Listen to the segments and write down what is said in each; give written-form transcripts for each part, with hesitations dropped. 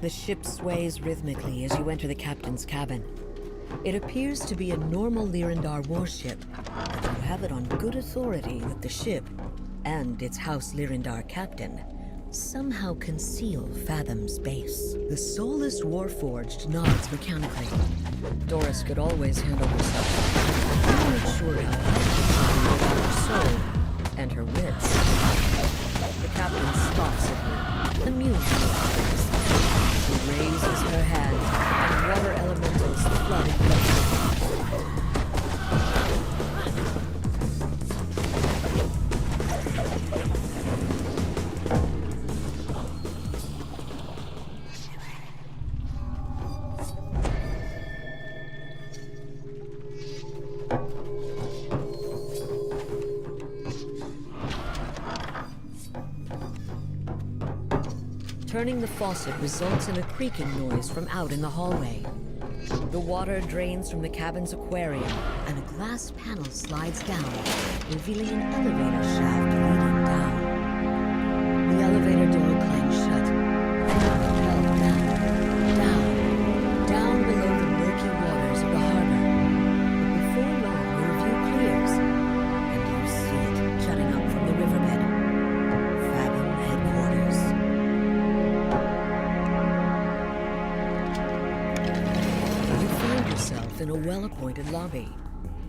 The ship sways rhythmically as you enter the captain's cabin. It appears to be a normal Lyrindar warship, but you have it on good authority that the ship, and its House Lyrindar captain, somehow conceal Fathom's base. The soulless Warforged nods mechanically. Doris could always handle herself. I'm not sure how without her soul and her wits. The captain scoffs at her, amused. She raises her hand, and water elementals flood into the Turning the faucet results in a creaking noise from out in the hallway. The water drains from the cabin's aquarium, and a glass panel slides down, revealing an elevator shaft leading down. The elevator door clangs shut, and you're propelled down below the murky waters of the harbor. But before long, your view clears, and you see it jutting up from the riverbed. Fathom headquarters. In a well-appointed lobby.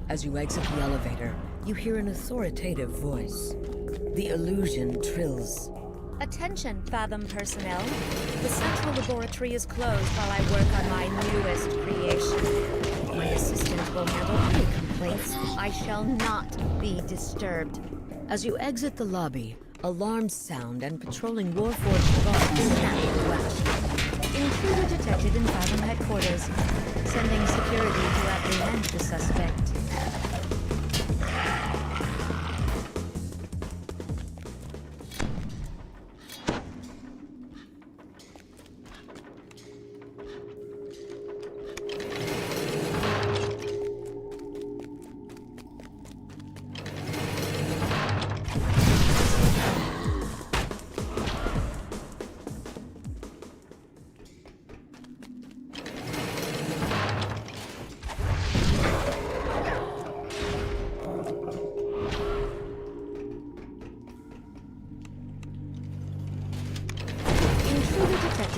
As you exit the elevator, you hear an authoritative voice. The illusion trills. Attention, Fathom personnel. The central laboratory is closed while I work on my newest creation. My assistant will handle any complaints. I shall not be disturbed. As you exit the lobby, alarms sound and patrolling Warforged guards snap into action. Intruder detected in Fathom headquarters. Sending security to apprehend the suspect.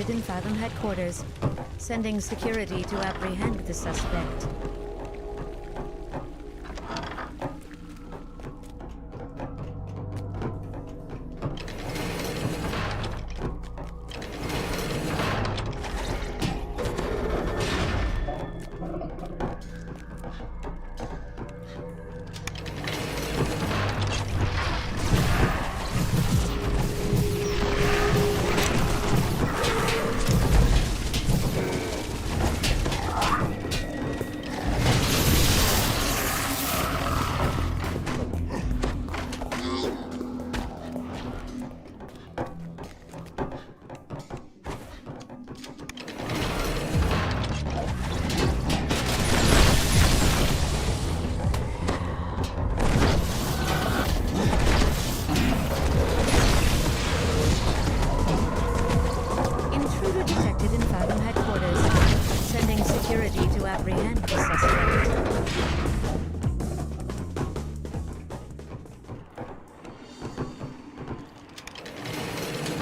In Fathom headquarters, sending security to apprehend the suspect.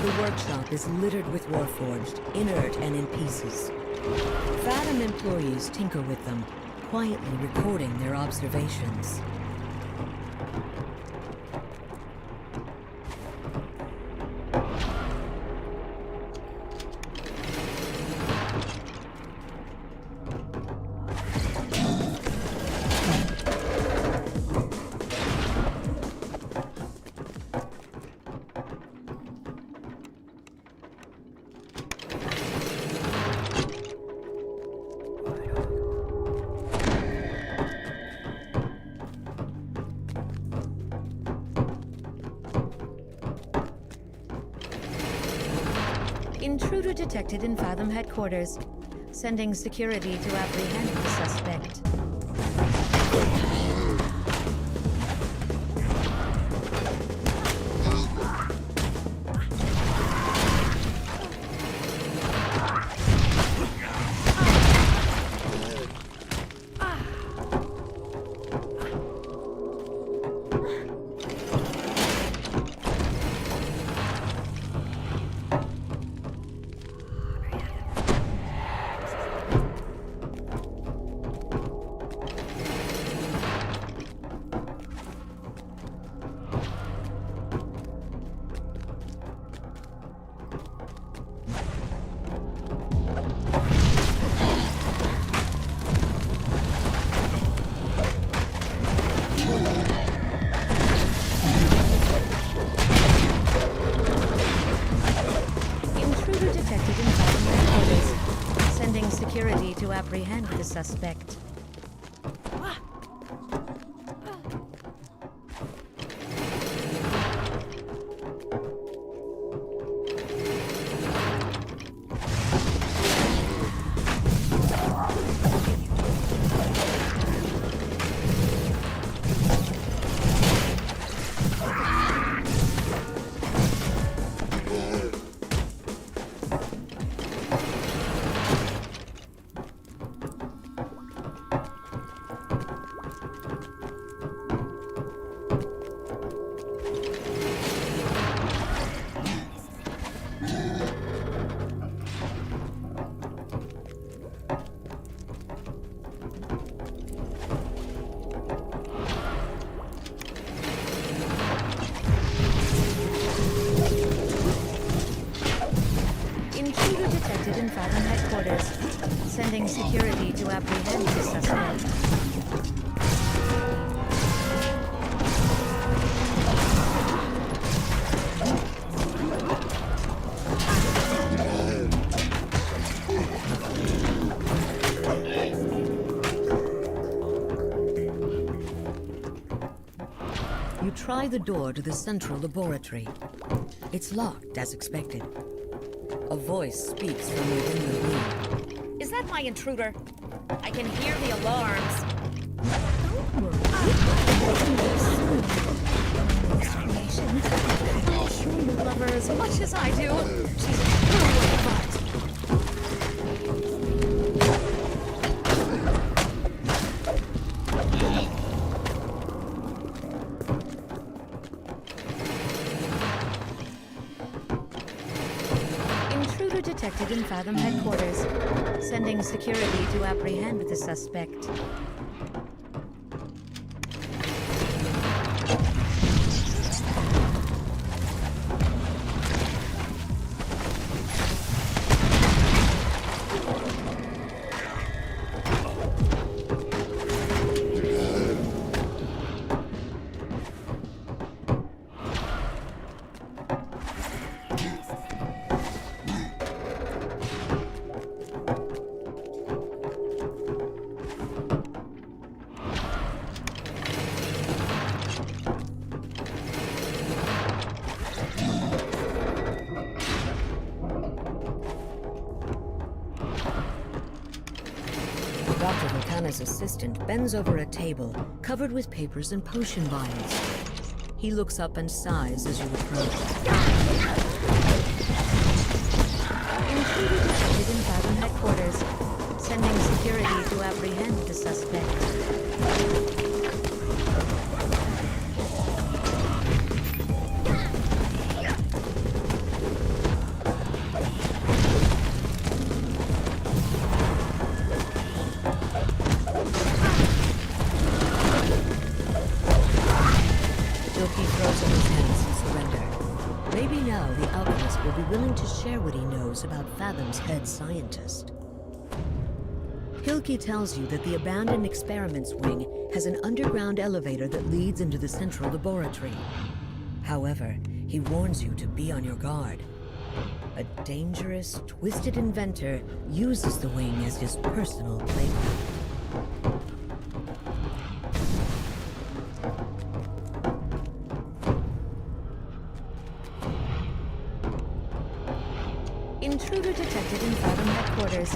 The workshop is littered with Warforged, inert and in pieces. Fathom employees tinker with them, quietly recording their observations. Intruder detected in Fathom headquarters. Sending security to apprehend the suspect. suspect. Detected in Fathom headquarters, sending security to apprehend the suspect. You try the door to the central laboratory. It's locked as expected. A voice speaks from within the room. Is that my intruder? I can hear the alarms. I'm sure you love her as much as I do. She's a true butt. Detected in Fathom headquarters, sending security to apprehend the suspect. Dr. Volcana's assistant bends over a table covered with papers and potion vials. He looks up and sighs as you approach. Intruder detected in Fathom headquarters, sending security to apprehend the suspect. He throws up his hands in surrender. Maybe now the alchemist will be willing to share what he knows about Fathom's head scientist. Hilke tells you that the abandoned experiments wing has an underground elevator that leads into the central laboratory. However, he warns you to be on your guard. A dangerous, twisted inventor uses the wing as his personal playground. Intruder detected in Fathom headquarters,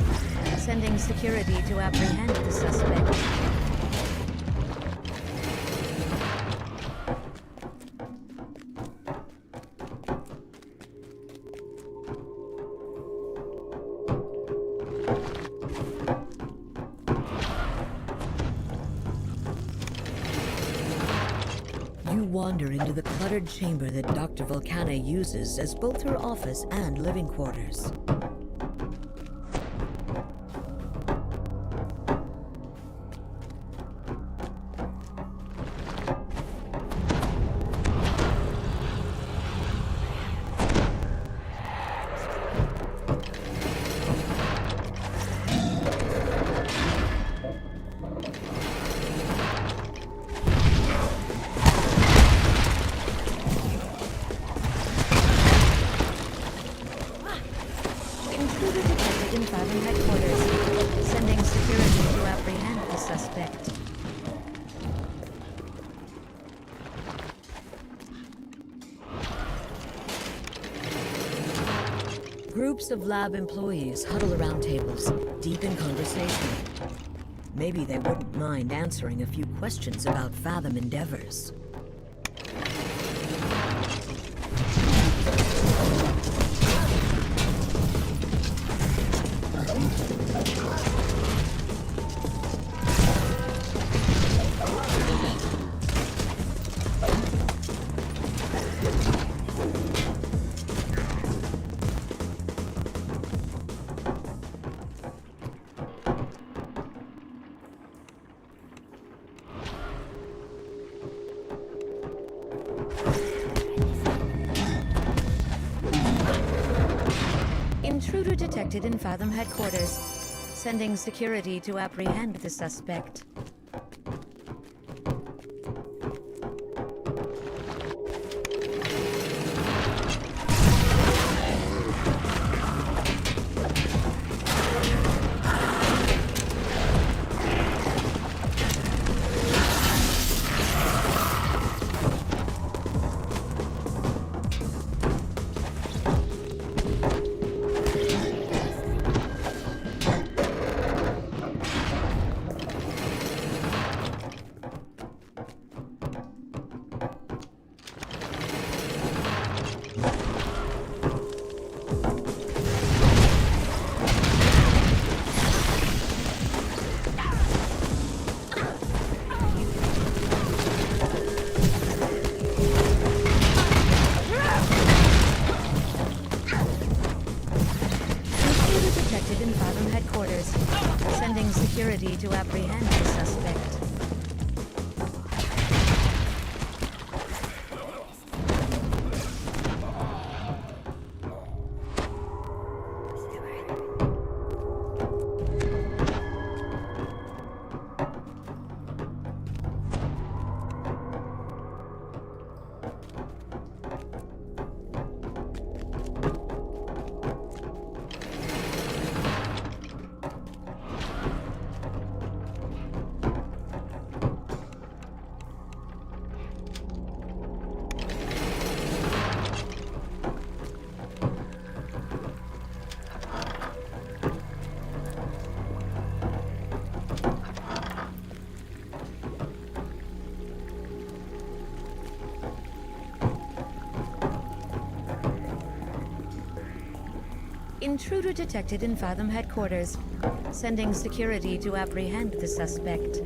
sending security to apprehend the suspect. You wander into the cluttered chamber that Dr. Volcana uses as both her office and living quarters. Groups of lab employees huddle around tables, deep in conversation. Maybe they wouldn't mind answering a few questions about Fathom endeavors. Intruder detected in Fathom headquarters, sending security to apprehend the suspect. Sending security to apprehend the suspect. Intruder detected in Fathom headquarters, sending security to apprehend the suspect.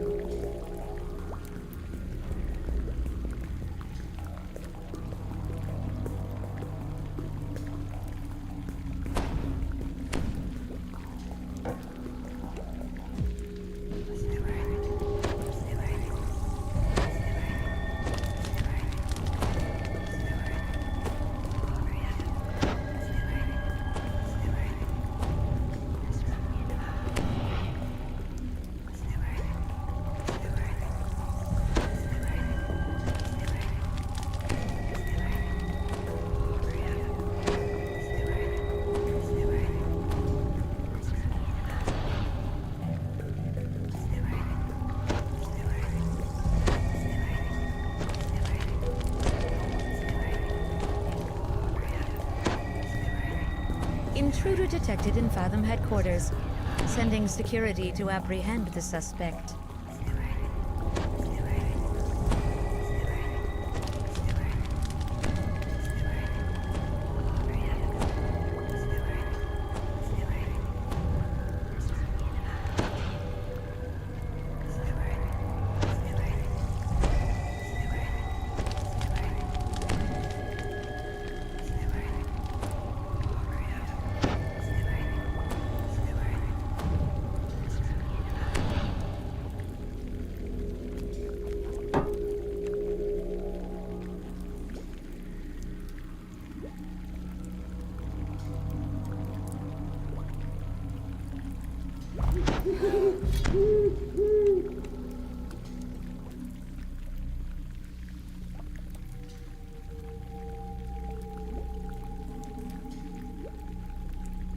Intruder detected in Fathom headquarters, sending security to apprehend the suspect.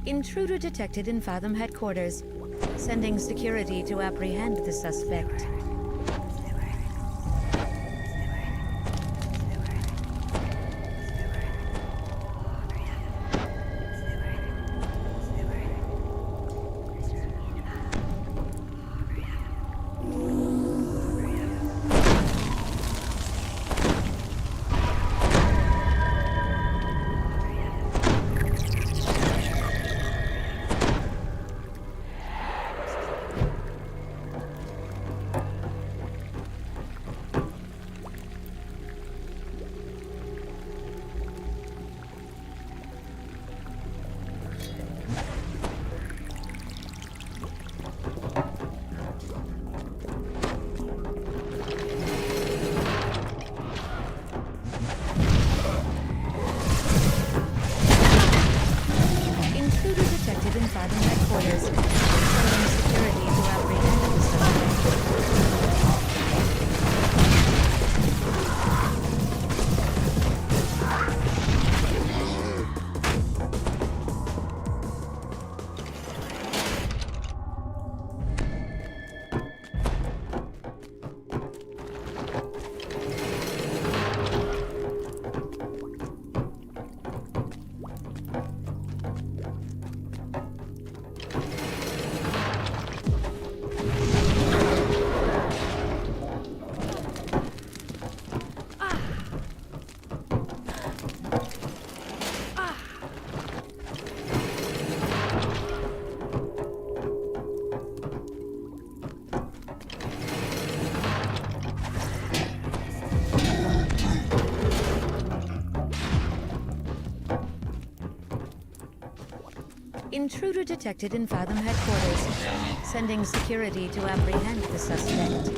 Intruder detected in Fathom headquarters, sending security to apprehend the suspect. Intruder detected in Fathom headquarters. Sending security to apprehend the suspect.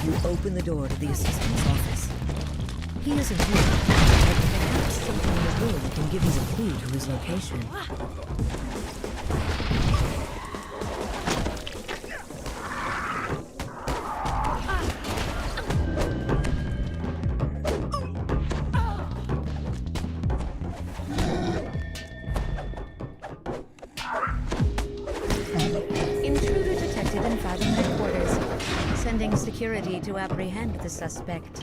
You open the door to the assistant's office. He isn't here, but perhaps something in his room can give you a clue to his location. Intruder detected in Fathom headquarters. Sending security to apprehend the suspect.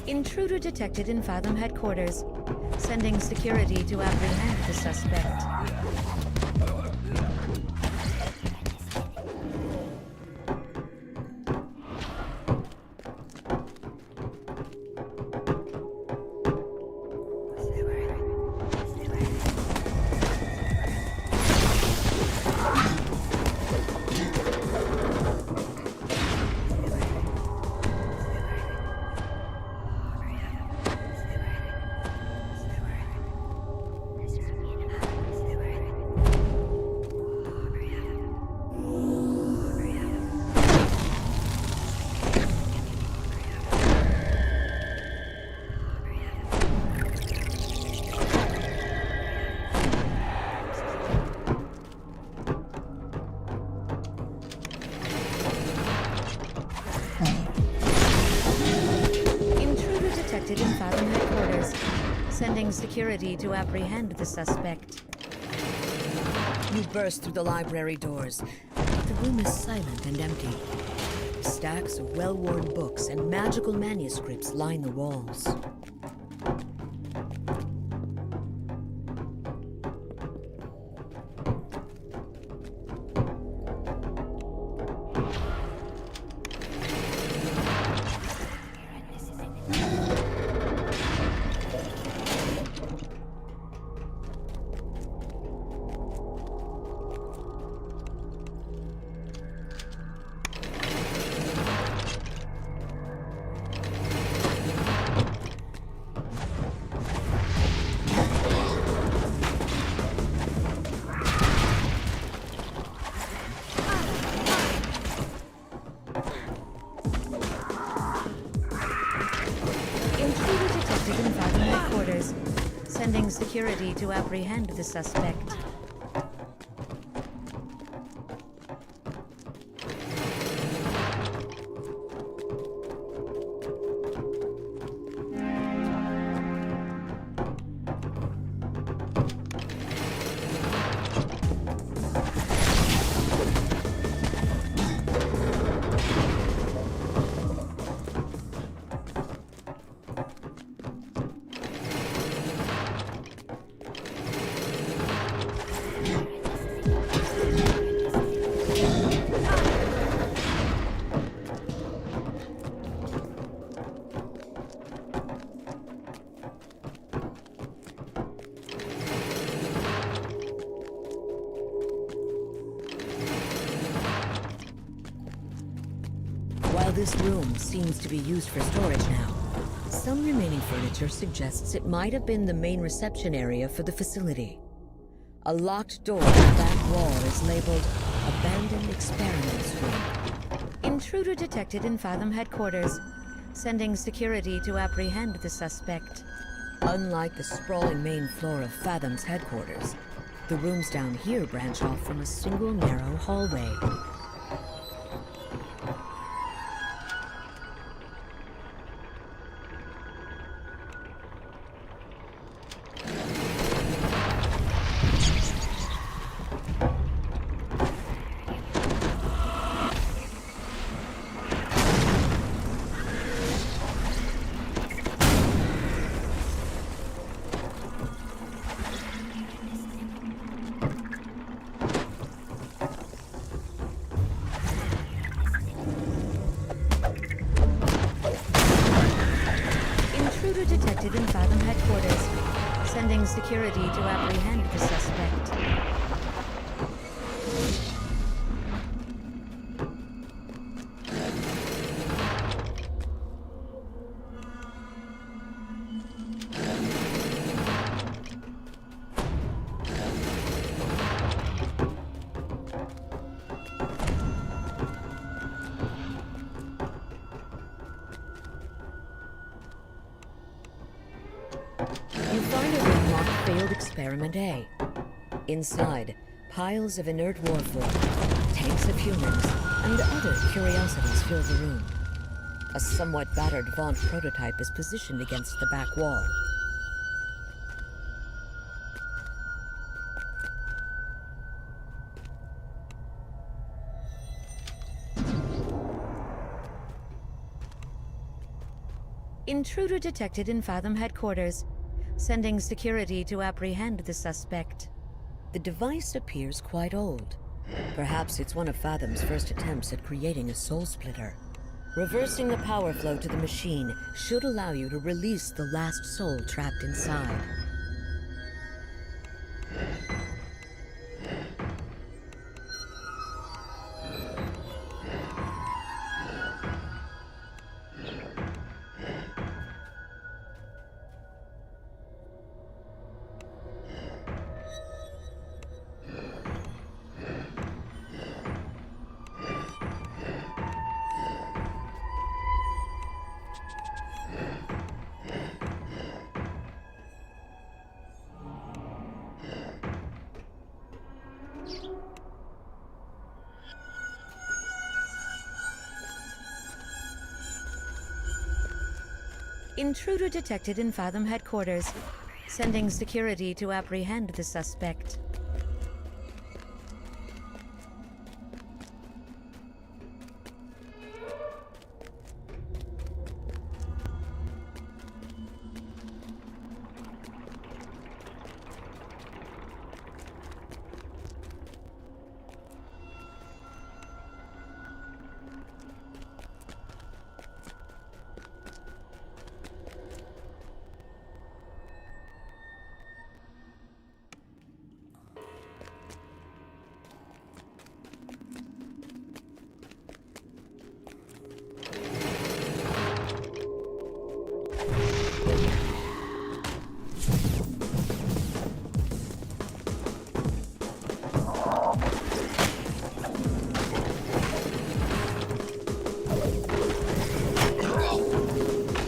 Intruder detected in Fathom headquarters. Sending security to apprehend the suspect. Detected in Fathom headquarters. Sending security to apprehend the suspect. You burst through the library doors. The room is silent and empty. Stacks of well-worn books and magical manuscripts line the walls. Sending security to apprehend the suspect. While this room seems to be used for storage now, Some remaining furniture suggests it might have been the main reception area for the facility. A locked door in the back wall is labeled Abandoned Experiments Room. Intruder detected in Fathom headquarters. Sending security to apprehend the suspect. Unlike the sprawling main floor of Fathom's headquarters, the rooms down here branch off from a single narrow hallway. Detected in Fathom headquarters, sending security to apprehend the suspect. You find a room marked Failed Experiment A. Inside, piles of inert warfare, tanks of humans, and other curiosities fill the room. A somewhat battered Vaunt prototype is positioned against the back wall. Intruder detected in Fathom headquarters, sending security to apprehend the suspect. The device appears quite old. Perhaps it's one of Fathom's first attempts at creating a Soul Splitter. Reversing the power flow to the machine should allow you to release the last soul trapped inside. Intruder detected in Fathom headquarters, sending security to apprehend the suspect.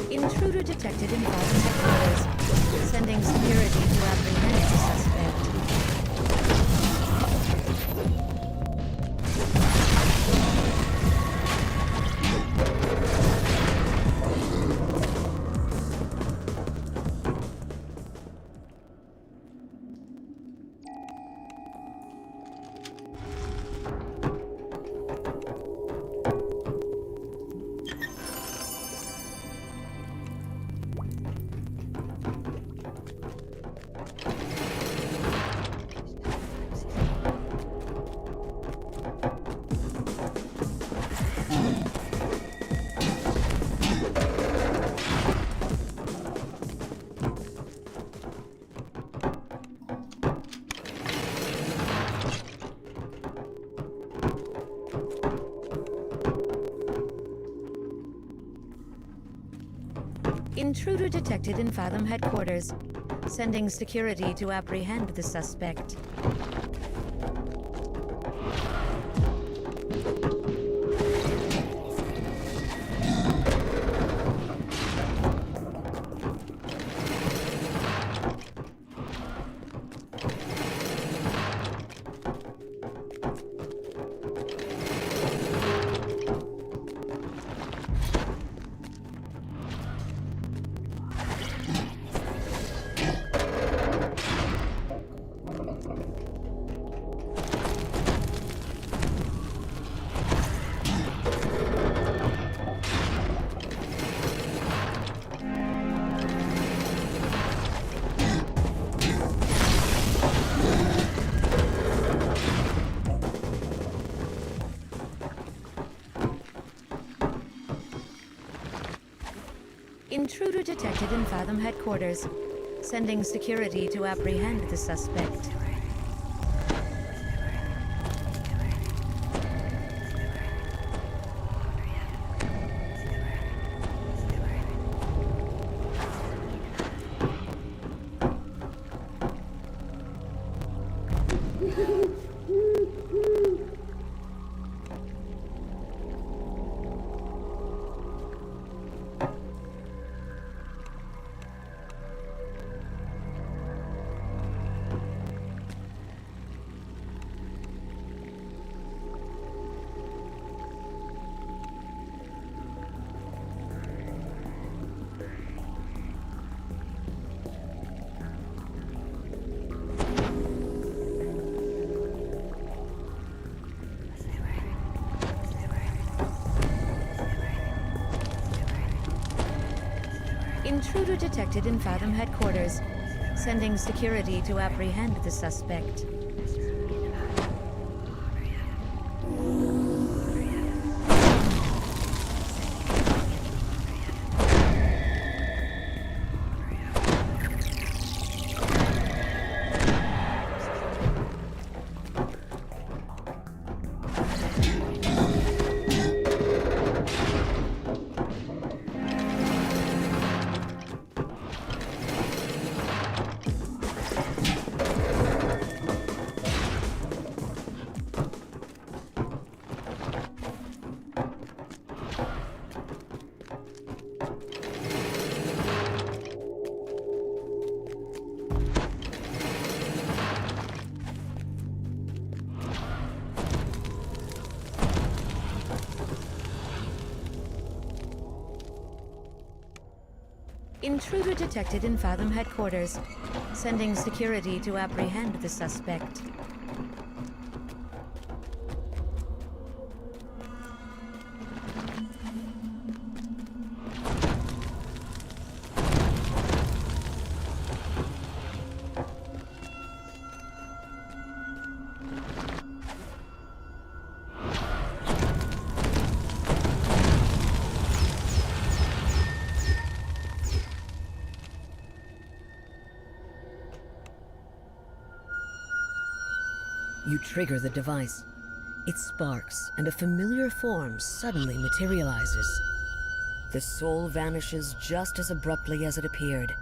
Intruder detected in Fathom headquarters, sending security to apprehend the suspect. Intruder detected in Fathom headquarters. Sending security to apprehend the suspect. Intruder detected in Fathom headquarters. Sending security to apprehend the suspect. Intruder detected in Fathom headquarters. Sending security to apprehend the suspect. Intruder detected in Fathom headquarters. Sending security to apprehend the suspect. You trigger the device. It sparks, and a familiar form suddenly materializes. The soul vanishes just as abruptly as it appeared,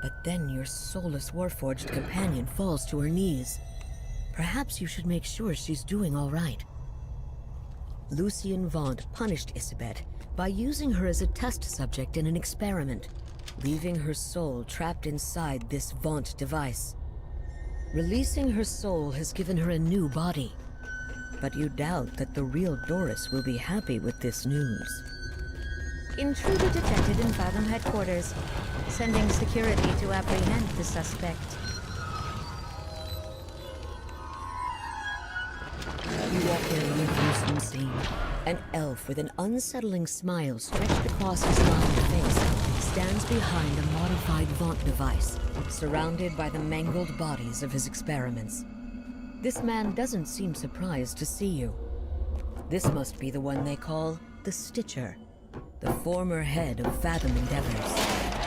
but then your soulless Warforged companion falls to her knees. Perhaps you should make sure she's doing all right. Lucien Vaunt punished Isabet by using her as a test subject in an experiment, leaving her soul trapped inside this Vaunt device. Releasing her soul has given her a new body, but you doubt that the real Doris will be happy with this news. Intruder detected in Fathom headquarters. Sending security to apprehend the suspect. You walk in on a gruesome scene. An elf with an unsettling smile stretched across his lined face stands behind a modified Vaunt device, surrounded by the mangled bodies of his experiments. This man doesn't seem surprised to see you. This must be the one they call the Stitcher, the former head of Fathom Endeavors.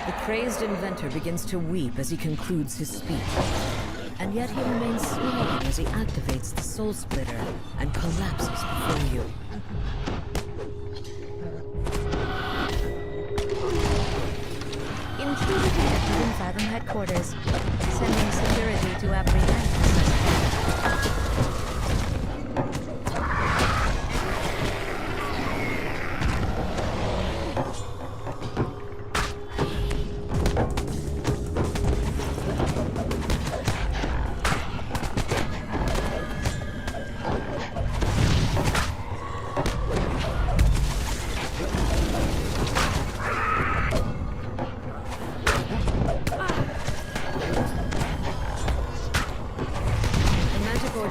The crazed inventor begins to weep as he concludes his speech. And yet he remains smiling as he activates the Soul Splitter and collapses before you. quarters, sending security to apprehend the suspect.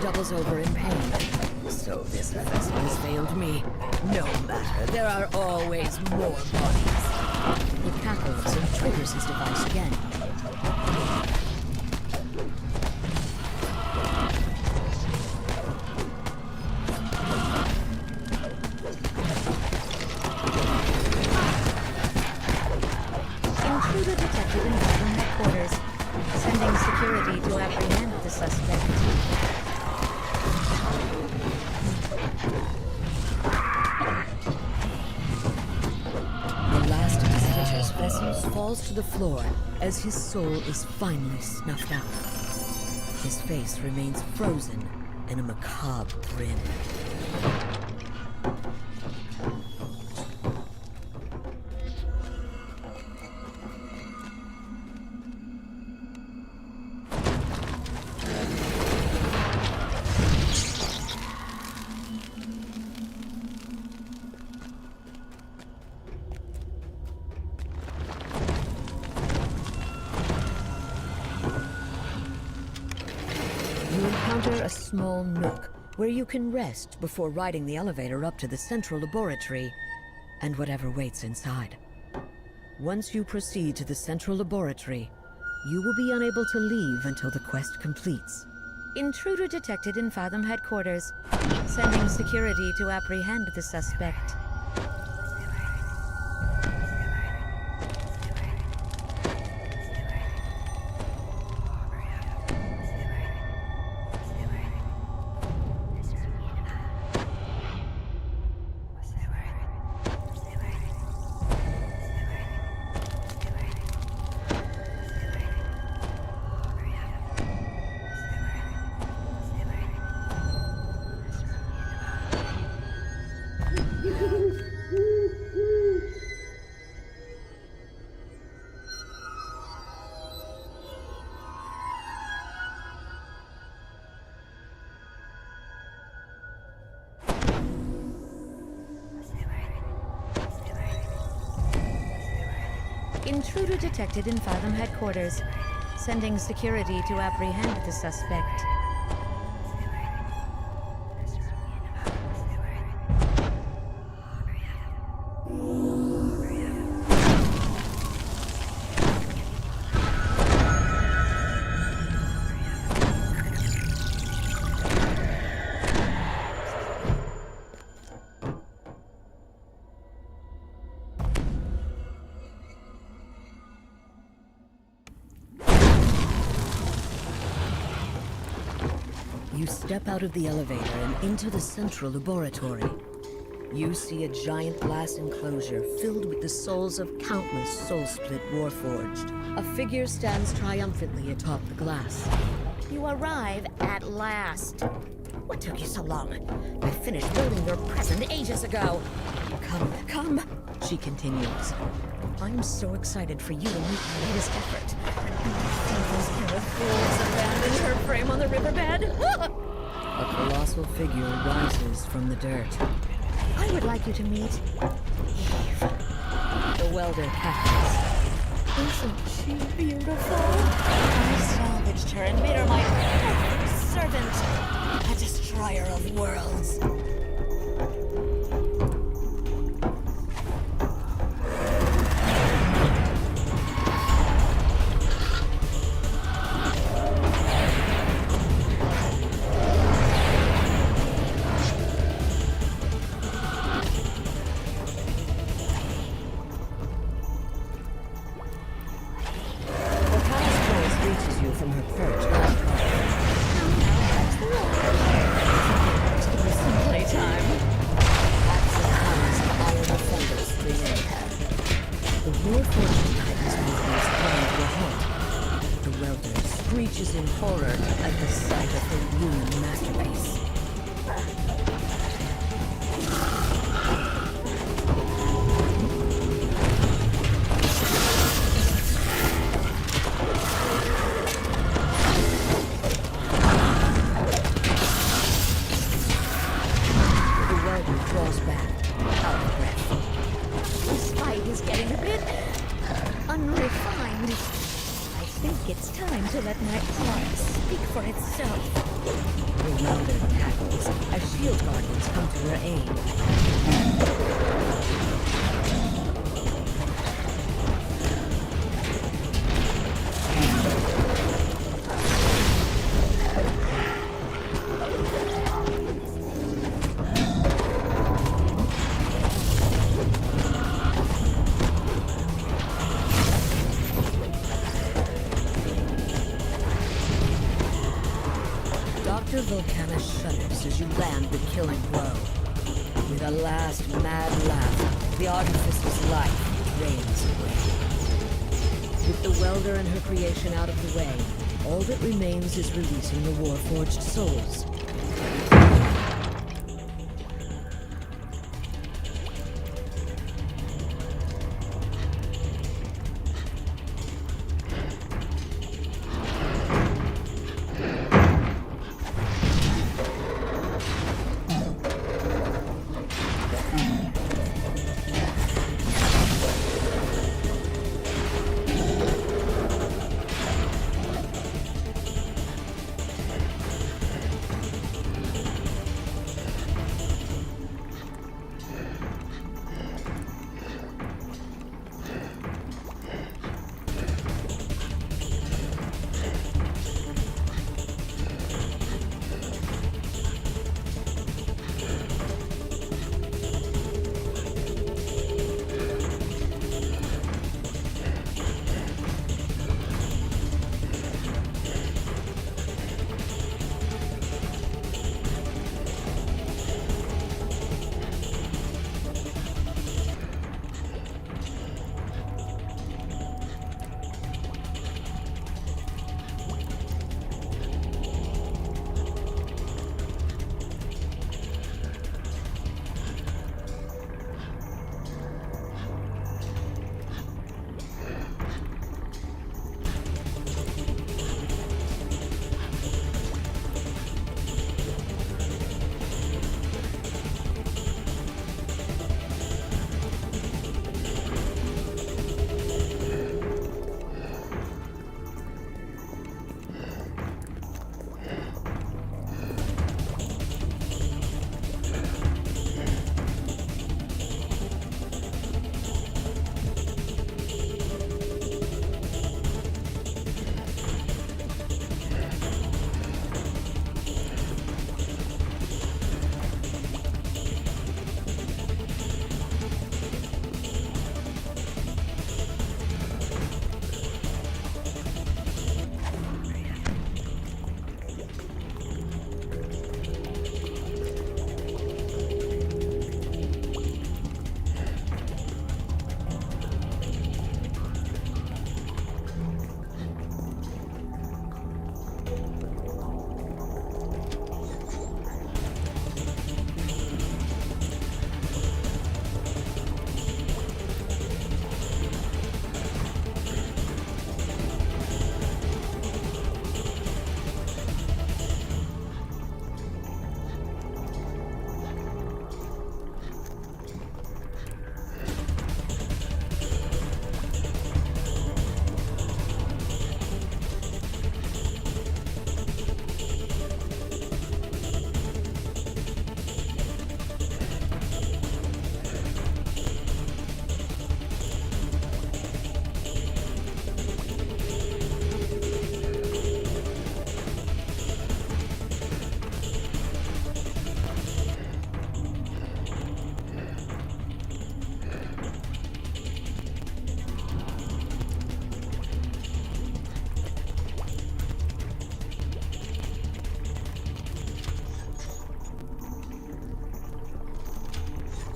Doubles over in pain. So this vessel has failed me. No matter, there are always more bodies. He cackles and triggers his device again. Intruder detected in Gotham headquarters, sending security to apprehend the suspect. Vessels falls to the floor as his soul is finally snuffed out. His face remains frozen in a macabre grin. You encounter a small nook where you can rest before riding the elevator up to the central laboratory and whatever waits inside. Once you proceed to the central laboratory, you will be unable to leave until the quest completes. Intruder detected in Fathom headquarters, sending security to apprehend the suspect. Intruder detected in Fathom headquarters, sending security to apprehend the suspect. You step out of the elevator and into the central laboratory. You see a giant glass enclosure filled with the souls of countless Soul Split Warforged. A figure stands triumphantly atop the glass. You arrive at last. What took you so long? I finished building your present ages ago. Come, she continues. I'm so excited for you to meet my latest effort. Those kind of fools abandoned her frame on the riverbed. A colossal figure rises from the dirt. I would like you to meet Eve. The welder cackles. Isn't she beautiful? I salvaged her and made her my servant, a destroyer of worlds. From her perch. Someplace horror at the sight of her ruined masterpiece. Draws back, out of breath. This fight is getting a bit unrefined. I think it's time to let my art speak for itself. The welder tackles as shield guardians come to her aid. Dr. Volcana shudders as you land the killing blow. With a last mad laugh, the artificer's life drains away. With the welder and her creation out of the way, all that remains is releasing the Warforged souls.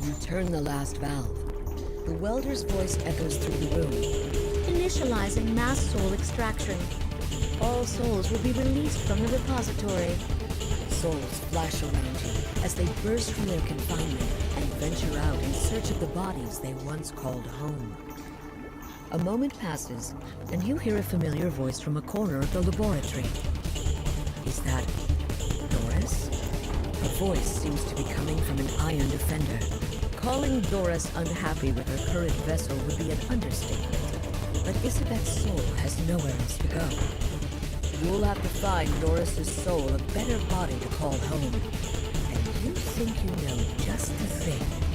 You turn the last valve. The welder's voice echoes through the room. Initializing mass soul extraction. All souls will be released from the repository. Souls flash around you as they burst from their confinement and venture out in search of the bodies they once called home. A moment passes, and you hear a familiar voice from a corner of the laboratory. Is that Doris? Her voice seems to be coming from an iron defender. Calling Doris unhappy with her current vessel would be an understatement, but Isabet's soul has nowhere else to go. You'll have to find Doris's soul a better body to call home. And you think you know just the thing.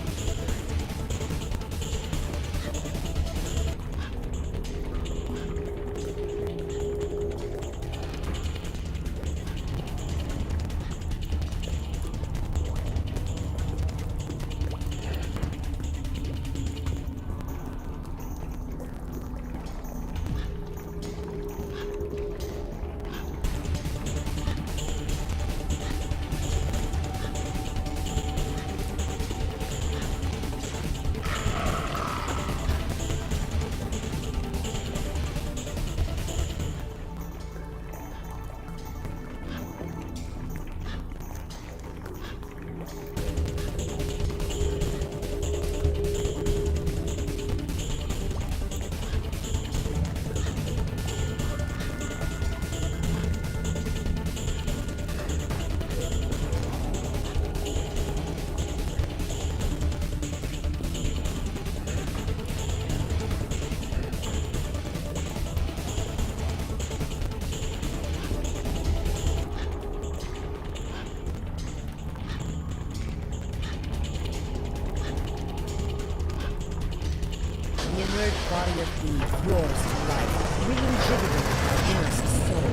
The inert body of Eve roars to life, reinvigorating our innermost soul.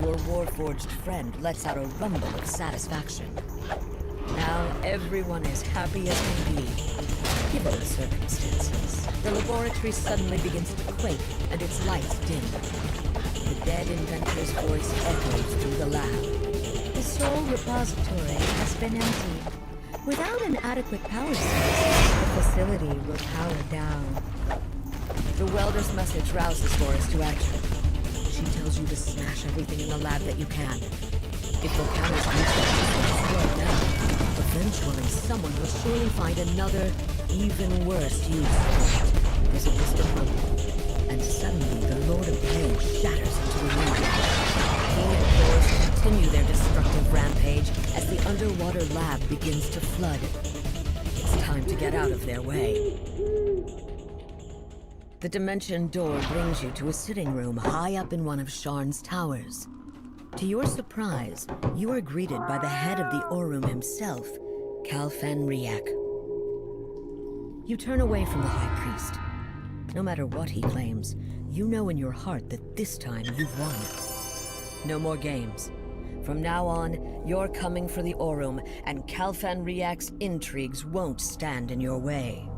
Your warforged friend lets out a rumble of satisfaction. Now everyone is happy as can be. Given the circumstances, the laboratory suddenly begins to quake and its lights dim. The dead inventor's voice echoes through the lab. The soul repository has been emptied. Without an adequate power source, the facility will power down. The welder's message rouses Doris to action. She tells you to smash everything in the lab that you can. If volcanoes research slow down, eventually someone will surely find another, even worse use for it. There's a distant rumble, and suddenly the Lord of Pain shatters into the room. He and Doris continue their destructive rampage as the underwater lab begins to flood. It's time to get out of their way. The dimension door brings you to a sitting room high up in one of Sharn's towers. To your surprise, you are greeted by the head of the Aurum himself, Calfen Riak. You turn away from the High Priest. No matter what he claims, you know in your heart that this time you've won. No more games. From now on, you're coming for the Aurum, and Calfen Riak's intrigues won't stand in your way.